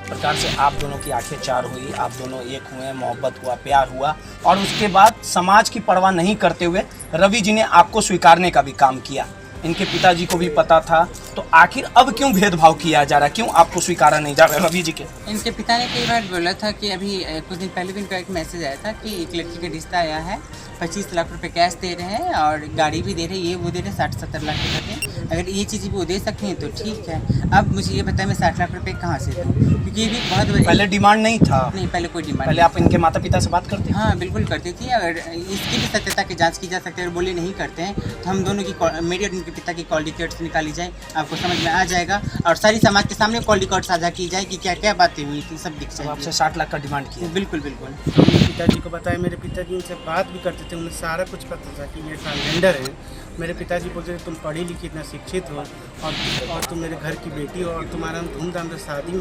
प्रकार से आप दोनों की आंखें चार हुई, आप दोनों एक हुए, मोहब्बत हुआ, प्यार हुआ और उसके बाद समाज की परवाह नहीं करते हुए रवि जी ने आपको स्वीकारने का भी काम किया। इनके पिताजी को भी पता था, तो आखिर अब क्यों भेदभाव किया जा रहा है, क्यों आपको स्वीकारा नहीं जा रहा है रवि जी के? इनके पिता ने कई बार बोला था कि अभी कुछ दिन पहले भी इनका एक मैसेज आया था कि एक लड़की का रिश्ता आया है, 25 लाख रुपए कैश दे रहे हैं और गाड़ी भी दे रहे हैं, ये वो दे रहे हैं, 60-70 लाख के करके। अगर ये चीज़ वो दे सकती हैं तो ठीक है। अब मुझे ये बताएं मैं 60 लाख रुपए कहाँ से दूँ, क्योंकि ये भी बहुत पहले डिमांड नहीं था? नहीं, पहले कोई डिमांड पहले आप इनके माता पिता से बात करते? हाँ बिल्कुल करती थी। अगर इसकी भी सत्यता की जांच की जा सकती है, अगर बोले नहीं करते हैं तो हम दोनों की मेरी और इनके पिता की कॉल रिकॉर्ड्स निकाली जाए, आपको समझ में आ जाएगा और सारी समाज के सामने कॉल रिकॉर्ड साझा की जाए कि क्या क्या बातें हुई थी, सब दिख जाए। आपसे 60 लाख का डिमांड किया? बिल्कुल बिल्कुल। तो मेरे पिताजी को बताया, मेरे पिताजी उनसे बात भी करते थे, उन्हें सारा कुछ पता था कि ये ट्रांसजेंडर है। मेरे पिताजी बोलते थे तुम पढ़ी लिखी इतना शिक्षित हो और तुम मेरे घर की बेटी हो और तुम्हारा हम धूमधाम से शादी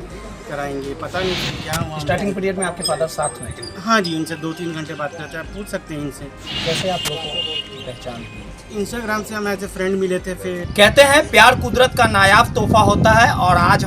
कराएंगे। पता नहीं फिर क्या हुआ। स्टार्टिंग पीरियड में आपके फादर साथ में थे? हाँ जी, उनसे 2-3 घंटे बात करते हैं, आप पूछ सकते हैं इनसे। कैसे आप लोगों को पहचान हुई? इंस्टाग्राम से हम एज ए फ्रेंड मिले थे। फिर कहते हैं प्यार कुदरत का नायाब तोहफा होता है और आज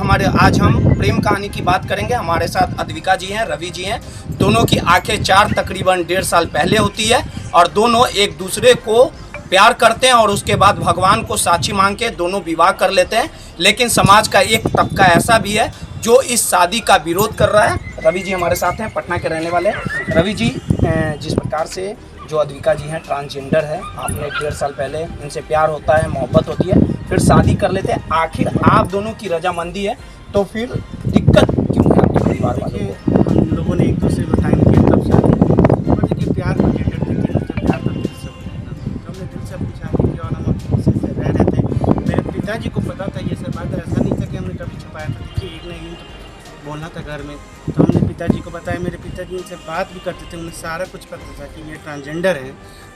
हम प्रेम कहानी की बात करेंगे। हमारे साथ अद्विका जी हैं, रवि जी हैं। दोनों की आंखें चार तकरीबन 1.5 साल पहले होती है और दोनों एक दूसरे को प्यार करते हैं और उसके बाद भगवान को साक्षी मांग के दोनों विवाह कर लेते हैं। लेकिन समाज का एक तबका ऐसा भी है जो इस शादी का विरोध कर रहा है। रवि जी हमारे साथ हैं, पटना के रहने वाले। रवि जी, जिस प्रकार से जो अद्विका जी हैं ट्रांसजेंडर है, आपने 1.5 साल पहले इनसे प्यार होता है, मोहब्बत होती है, फिर शादी कर लेते हैं, आखिर आप दोनों की रजामंदी है, तो फिर दिक्कत क्यों है आपके परिवार वालों को? हम लोगों ने एक दूसरे को टाइम दिया तब शादी। और देखिए प्यार का जेंडर देखिए, मुझे प्यार तो दिल से होता है ना, तो हमने दिल से अपनी शादी की और हम अपनी खुशी से रह रहे थे। मेरे पिताजी को पता था ये सब बात, ऐसा नहीं था कि हमने कभी छुपाया था। देखिए एक ना एक तो बोलना था घर में, तो हमने पिताजी को बताया। मेरे पिताजी उनसे बात भी करते थे, उन्हें सारा कुछ पता था कि ये ट्रांसजेंडर है।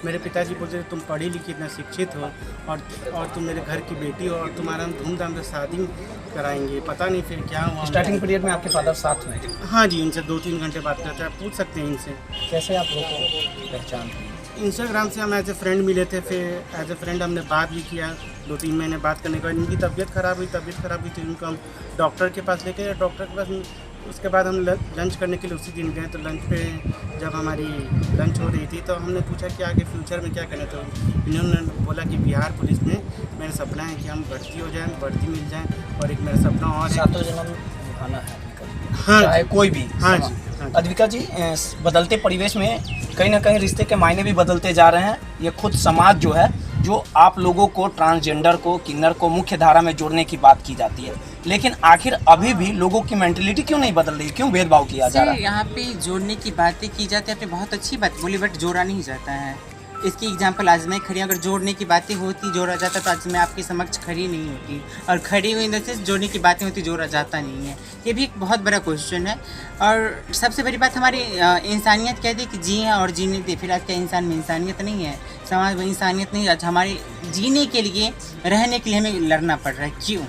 मेरे पिताजी बोलते थे तुम पढ़ी लिखी इतना शिक्षित हो और तुम मेरे घर की बेटी हो और तुम्हारा हम धूमधाम से शादी कराएंगे। पता नहीं फिर क्या हुआ। स्टार्टिंग पीरियड में आपके फादर साथ में थे? हाँ जी, उनसे 2-3 घंटे बात करते हैं, आप पूछ सकते हैं इनसे। कैसे आप लोगों को पहचान हुई? इंस्टाग्राम से हम एज ए फ्रेंड मिले थे। फिर एज ए फ्रेंड हमने बात भी किया। 2-3 महीने बात करने के बाद इनकी तबीयत खराब हुई तो इनको हम डॉक्टर के पास लेके गए। डॉक्टर के पास उसके बाद हम लंच करने के लिए उसी दिन गए। तो लंच पे जब हमारी लंच हो रही थी तो हमने पूछा कि आगे फ्यूचर में क्या करना। तो इन्होंने बोला कि बिहार पुलिस में मेरा सपना है कि हम भर्ती हो जाएं, भर्ती मिल जाएं और एक मेरा सपना और है। सातों जन्म निभाना है। हाँ चाहे कोई भी। हाँ जी, हाँ जी। अद्विका जी, बदलते परिवेश में कहीं ना कहीं रिश्ते के मायने भी बदलते जा रहे हैं। ये खुद समाज जो है, जो आप लोगों को ट्रांसजेंडर को, किन्नर को मुख्य धारा में जोड़ने की बात की जाती है, लेकिन आखिर अभी भी लोगों की मेंटलिटी क्यों नहीं बदल रही, क्यों भेदभाव किया जा रहा है? यहाँ पे जोड़ने की बातें की जाती है, आपने बहुत अच्छी बात बोली, बट जोड़ा नहीं जाता है। इसकी एग्जांपल आज मैं खड़ी, अगर जोड़ने की बातें होती, जोड़ा जाता तो आज मैं आपके समक्ष खड़ी नहीं होती, और खड़ी हुई इन से जोड़ने की बातें होती, जोड़ा जाता नहीं है। ये भी एक बहुत बड़ा क्वेश्चन है। और सबसे बड़ी बात हमारी इंसानियत कहते हैं कि जिए और जीने दे। फिर आज क्या इंसान में इंसानियत नहीं है? समाज में इंसानियत नहीं है। आज हमारे जीने के लिए, रहने के लिए हमें लड़ना पड़ रहा है, क्यों?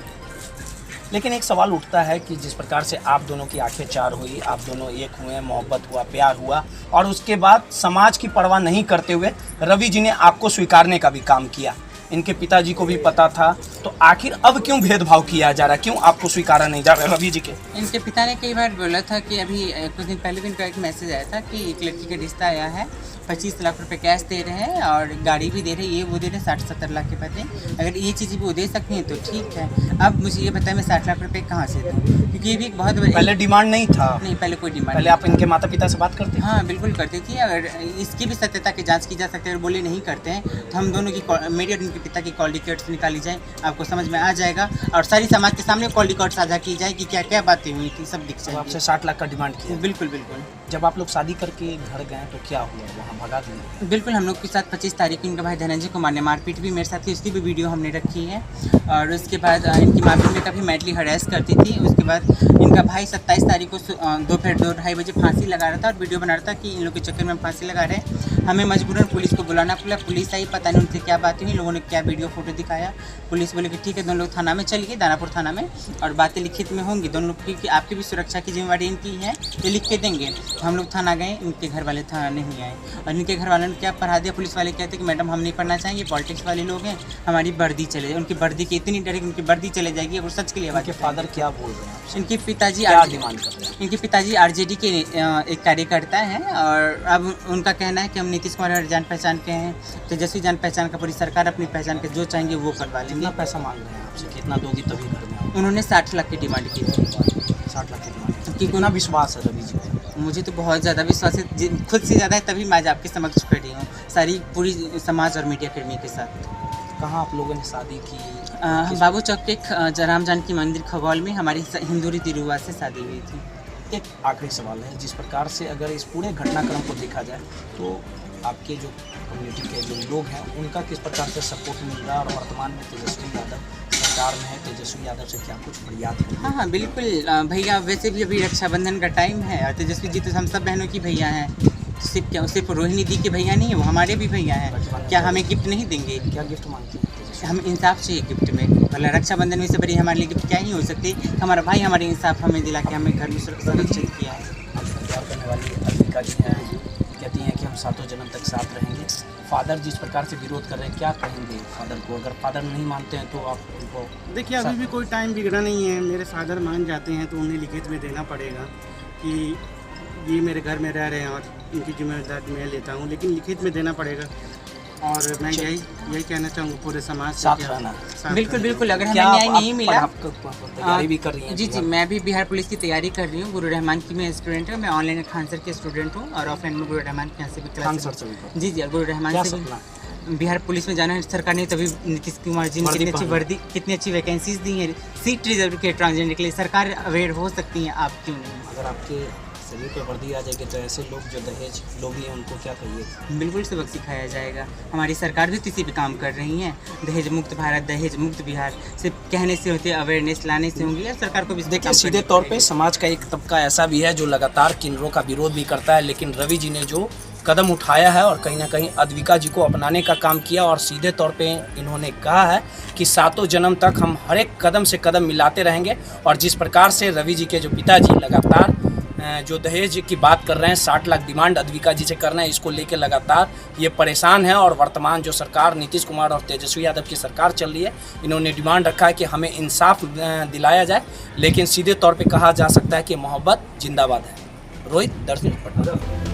लेकिन एक सवाल उठता है कि जिस प्रकार से आप दोनों की आंखें चार हुई, आप दोनों एक हुए, मोहब्बत हुआ, प्यार हुआ और उसके बाद समाज की परवाह नहीं करते हुए रवि जी ने आपको स्वीकारने का भी काम किया। इनके पिताजी को भी पता था, तो आखिर अब क्यों भेदभाव किया जा रहा है, क्यों आपको स्वीकारा नहीं जा रहा है रवि जी के? इनके पिता ने कई बार बोला था कि अभी कुछ दिन पहले भी इनका एक मैसेज आया था कि एक लड़की का रिश्ता आया है, 25 लाख रुपए कैश दे रहे हैं और गाड़ी भी दे रहे हैं, ये वो दे रहे हैं, 60-70 लाख के पते। अगर ये चीज़ वो दे सकती हैं तो ठीक है। अब मुझे ये बताएं मैं 60 लाख रुपए कहाँ से दूँ, क्योंकि ये भी एक बहुत पहले डिमांड नहीं था? नहीं, पहले कोई डिमांड। पहले आप इनके माता पिता से बात करते? हाँ बिल्कुल करती थी। अगर इसकी भी सत्यता की जांच की जा सकती है, अगर बोले नहीं करते हैं तो हम दोनों की मेरी और इनके पिता की कॉल रिकॉर्ड्स निकाली जाए, आपको समझ में आ जाएगा और सारी समाज के सामने कॉल रिकॉर्ड साझा की जाए कि क्या क्या बातें हुई थी, सब दिख जाए। आपसे 60 लाख का डिमांड किया? बिल्कुल बिल्कुल। जब आप लोग शादी करके घर गए तो क्या हुआ, वहाँ भगा दिए? बिल्कुल, हम लोग के साथ 25 तारीख को इनका भाई धनंजय कुमार ने मारपीट भी मेरे साथ की, उसकी भी वीडियो हमने रखी है। और उसके बाद इनकी मारपीट में काफ़ी मेंटली हरेस करती थी। उसके बाद इनका भाई 27 तारीख को दोपहर 2-2:30 बजे फांसी लगा रहा था और वीडियो बना रहा था कि इन लोग के चक्कर में हम फांसी लगा रहे हैं। हमें मजबूरन पुलिस को बुलाना पड़ा। पुलिस आई, पता नहीं उनसे क्या बात हुई, लोगों ने क्या वीडियो फोटो दिखाया। पुलिस बोले कि ठीक है, दोनों लोग थाना में चलिए, दानापुर थाना में, और बातें लिखित में होंगी दोनों लोग की, कि आपकी भी सुरक्षा की जिम्मेवारी इनकी है, ये लिख के देंगे। तो हम लोग थाना गए, इनके घर वाले थाना नहीं आए, और इनके घर वालों ने क्या पढ़ा दिया। पुलिस वाले कहते कि मैडम हम नहीं पढ़ना चाहेंगे, पॉलिटिक्स वाले लोग हैं, हमारी वर्दी चले जाए। उनकी वर्दी की इतनी डर है कि उनकी वर्दी चले जाएगी, और सच के लिए इनके फादर क्या बोल रहे हैं आपसे? इनके पिताजी क्या डिमांड कर रहे हैं? इनके पिताजी आरजेडी के एक कार्यकर्ता हैं, और अब उनका कहना है कि हम नीतीश कुमार जान पहचान के हैं, तेजस्वी जान पहचान का, पूरी सरकार अपनी पहचान के, जो चाहेंगे वो करवा कितना लेंगे। पैसा मांग रहे हैं आपसे? कितना दोगी तभी घर में आओगे? उन्होंने 60 लाख की डिमांड की थी। 60 लाख की डिमांड। कितना विश्वास है रवि जी पे? मुझे तो बहुत ज़्यादा विश्वास है, खुद से ज़्यादा है, तभी मैं आज आपके समक्ष खड़ी हूँ, सारी पूरी समाज और मीडिया कर्मी के साथ। कहाँ आप लोगों ने शादी की? हम बाबू चौक के राम जानकी मंदिर खगौल में हमारी हिंदू रीति रिवाज से शादी हुई थी। एक आखिरी सवाल है, जिस प्रकार से अगर इस पूरे घटनाक्रम को देखा जाए तो आपके जो कम्युनिटी के जो लोग हैं उनका किस प्रकार से सपोर्ट मिल रहा है, और वर्तमान में तेजस्वी यादव सरकार में है, तेजस्वी यादव से क्या कुछ फरियाद है? हाँ हाँ बिल्कुल भैया, वैसे भी अभी रक्षाबंधन का टाइम है, और तेजस्वी जी तो हम सब बहनों की भैया हैं, तो सिर्फ रोहिणी दी के भैया नहीं है, वो हमारे भी भैया हैं। क्या हमें गिफ्ट नहीं देंगे? क्या गिफ्ट मांगते हैं तेजस्वी? हम इंसाफ चाहिए गिफ्ट में, भला रक्षाबंधन में से बड़ी हमारे लिए गिफ्ट क्या ही हो सकती। हमारा भाई हमारे इंसाफ हमें दिला के हमें घर में सुरक्षित किया है। आपसे प्यार करने वाली अद्विका जी हैं, कहती हैं कि हम सातों जन्म तक साथ रहेंगे। फादर जिस प्रकार से विरोध कर रहे हैं, क्या कहेंगे फादर को? अगर फादर नहीं मानते हैं तो आप उनको? देखिए अभी भी कोई टाइम बिगड़ा नहीं है। मेरे फादर मान जाते हैं तो उन्हें लिखित में देना पड़ेगा कि ये मेरे घर में रह रहे हैं और इनकी जिम्मेदारी मैं लेता हूँ, लेकिन लिखित में देना पड़ेगा। और मैं यही कहना चाहूँगा पूरे समाज से साथ कि रहना। साथ बिल्कुल रहना। बिल्कुल, अगर हमें क्या न्याय आप नहीं मिला, तैयारी भी कर रही हैं? जी जी, मैं भी बिहार पुलिस की तैयारी कर रही हूँ। गुरु रहमान की मैं स्टूडेंट हूँ, मैं ऑनलाइन खान सर की स्टूडेंट हूँ, और ऑफलाइन में गुरु रहमान के यहाँ से भी खान क्लास। सर से भी कर। जी जी, गुरु रहमान क्या से सपना? भी बिहार पुलिस में जाना है। सरकार ने तभी नीतीश कुमार जी ने वर्दी कितनी अच्छी पहनी। वर्दी, कितनी अच्छी वैकेंसीज दी हैं, सीट रिजर्व के ट्रांसजेंडर के लिए। सरकार अवेयर हो सकती है, आप क्यों नहीं? अगर आपके शरीर पर वर्दी आ जाएगी तो ऐसे लोग जो दहेज लोग हैं उनको क्या कहिए? बिल्कुल सबक सिखाया जाएगा। हमारी सरकार भी इसी पे काम कर रही है। दहेज मुक्त भारत, दहेज मुक्त बिहार सिर्फ कहने से होती है, अवेयरनेस लाने से होंगी, और सरकार को भी इस पे देखिए काम सीधे करना तौर पे पड़ेगा। समाज का एक तबका ऐसा भी है जो लगातार किन्नरों का विरोध भी करता है, लेकिन रवि जी ने जो कदम उठाया है और कहीं ना कहीं अद्विका जी को अपनाने का काम किया, और सीधे तौर पे इन्होंने कहा है कि सातों जन्म तक हम हर एक कदम से कदम मिलाते रहेंगे। और जिस प्रकार से रवि जी के जो पिताजी लगातार जो दहेज की बात कर रहे हैं, 60 लाख डिमांड अद्विका जी से करना है, इसको लेकर लगातार ये परेशान है। और वर्तमान जो सरकार नीतीश कुमार और तेजस्वी यादव की सरकार चल रही है, इन्होंने डिमांड रखा है कि हमें इंसाफ दिलाया जाए, लेकिन सीधे तौर पे कहा जा सकता है कि मोहब्बत जिंदाबाद है। रोहित, दर्शन पटना।